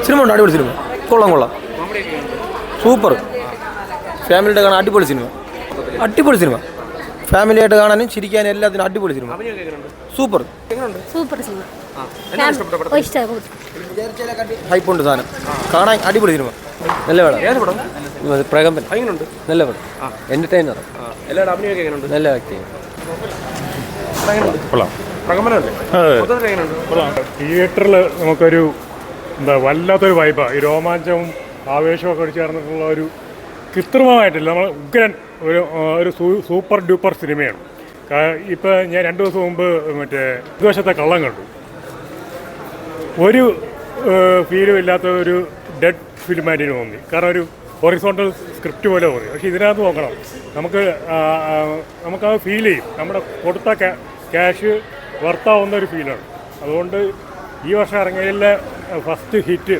Cinema ഉണ്ട്, അടിപൊളി cinema. കൊള്ളാം. സൂപ്പർ. ഫാമിലിയായിട്ട് കാണാൻ അടിപൊളി സിനിമ. അടിപൊളി സിനിമ. ഫാമിലിയായിട്ട് കാണാനും ചിരിക്കാനും എല്ലാത്തിനും അടിപൊളി സിനിമ. സൂപ്പർ. Super cinema. ഹൈപ്പുണ്ട് സാധനം. കാണാൻ അടിപൊളി സിനിമ. നല്ല പടം. പ്രകമ്പൻ. നല്ല പടം. എന്റർടൈനർ. നല്ല ആക്ടിങ്. തിയേറ്ററിൽ നമുക്കൊരു വല്ലാത്തൊരു വൈബാണ്. ഈ രോമാഞ്ചവും ആവേശമൊക്കെ അടിച്ചു ചേർന്നിട്ടുള്ള ഒരു കൃത്രിമമായിട്ടില്ല, നമ്മൾ ഉഗ്രൻ ഒരു സൂപ്പർ ഡ്യൂപ്പർ സിനിമയാണ്. ഇപ്പം ഞാൻ 2 ദിവസം മുമ്പ് മറ്റേ ഇതുവശത്തെ കള്ളം കണ്ടു. ഒരു ഫീലും ഇല്ലാത്ത ഒരു ഡെഡ് ഫിലിമായിട്ട് തോന്നി. കാരണം ഒരു ഹൊറിസോണ്ടൽ സ്ക്രിപ്റ്റ് പോലെ തോന്നി. പക്ഷേ ഇതിനകത്ത് നോക്കണം, നമുക്കത് ഫീൽ ചെയ്യും. നമ്മുടെ കൊടുത്ത ക്യാഷ് വർത്താവുന്ന ഒരു ഫീലാണ്. അതുകൊണ്ട് ഈ വർഷം ഇറങ്ങിയതിലെ ഫസ്റ്റ് ഹിറ്റ്,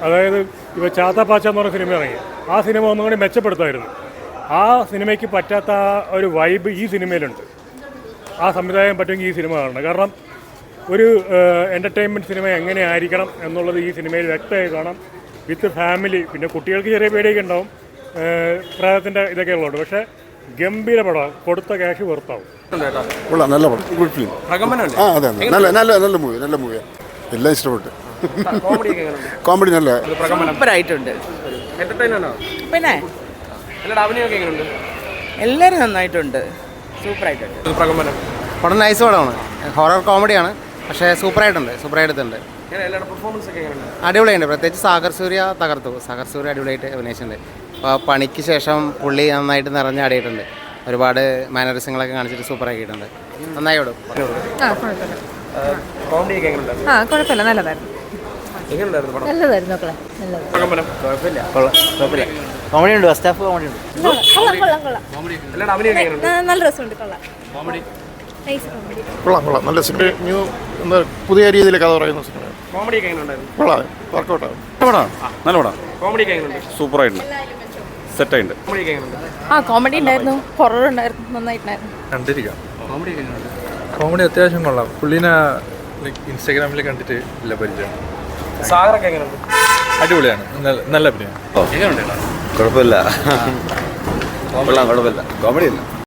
അതായത് ഇപ്പോൾ ചാത്താപ്പാച്ച എന്ന് പറഞ്ഞ സിനിമ ഇറങ്ങി. ആ സിനിമ ഒന്നും കൂടി മെച്ചപ്പെടുത്തായിരുന്നു. ആ സിനിമയ്ക്ക് പറ്റാത്ത ആ ഒരു വൈബ് ഈ സിനിമയിലുണ്ട്. ആ സംവിധാനം പറ്റുമെങ്കിൽ ഈ സിനിമ കാണണം. കാരണം ഒരു എൻ്റർടൈൻമെൻറ്റ് സിനിമ എങ്ങനെ ആയിരിക്കണം എന്നുള്ളത് ഈ സിനിമയിൽ വ്യക്തമായി കാണാം. With family. പിന്നെ കുട്ടികൾക്ക് ചെറിയ പേടിയൊക്കെ ഉണ്ടാവും, പ്രായത്തിൻ്റെ ഇതൊക്കെ ഉള്ളതുകൊണ്ട്. പക്ഷേ ഗംഭീര പടം, കൊടുത്ത ക്യാഷ് വെറുത്താവും. നല്ല പടം, ഗുഡ് ഫിലിം. അതെ, നല്ല മൂവി. എല്ലാം ഇഷ്ടപ്പെട്ടു. കോമഡി നല്ല സൂപ്പറായിട്ടുണ്ട്. പിന്നെ എല്ലാവരും നന്നായിട്ടുണ്ട്, സൂപ്പറായിട്ടുണ്ട്. പടം നൈസ് പടമാണ്. ഹൊറർ കോമഡിയാണ്, പക്ഷേ സൂപ്പറായിട്ടുണ്ട്. അടിപൊളിയുണ്ട്. പ്രത്യേകിച്ച് സാഗർ സൂര്യ തകർത്തു. സാഗർ സൂര്യ അടിപൊളിയായിട്ട് അഭിനയിച്ചിട്ടുണ്ട്. അപ്പോൾ പണിക്ക് ശേഷം പുള്ളി നന്നായിട്ട് നിറഞ്ഞാടിയിട്ടുണ്ട്. ഒരുപാട് മാനറിസങ്ങളൊക്കെ കാണിച്ചിട്ട് സൂപ്പറാക്കിയിട്ടുണ്ട്. നന്നായി വിടും. കുഴപ്പമില്ല, നല്ലതായിരുന്നു. കോമഡി ഉണ്ട്, ഫസ്റ്റ് ഹാഫ് കോമഡി ഉണ്ട്. നല്ല രസമുണ്ട്. കൊള്ളാം. നല്ല സിനിമ. ന്യൂ എന്താ പുതിയ രീതിയിൽ കഥ പറയുന്ന സിനിമ. കൊള്ളാം, വർക്കൗട്ടാണ്. നല്ല പടം. സൂപ്പറായിട്ടുണ്ട്, സെറ്റായിട്ടുണ്ട്. കോമഡി ഉണ്ടായിരുന്നു, ഹൊറർ ഉണ്ടായിരുന്നു, നന്നായിട്ടുണ്ടായിരുന്നു. കണ്ടിരിക്കാം. കോമഡി അത്യാവശ്യം കൊള്ളാം. പുള്ളിനെ ഇൻസ്റ്റാഗ്രാമിൽ കണ്ടിട്ട് ഇല്ല പരിചയം. അടിപൊളിയാണ്, നല്ല അഭിനയം. കുഴപ്പമില്ല, കൊള്ളാം. കുഴപ്പമില്ല, കോമഡി അല്ല.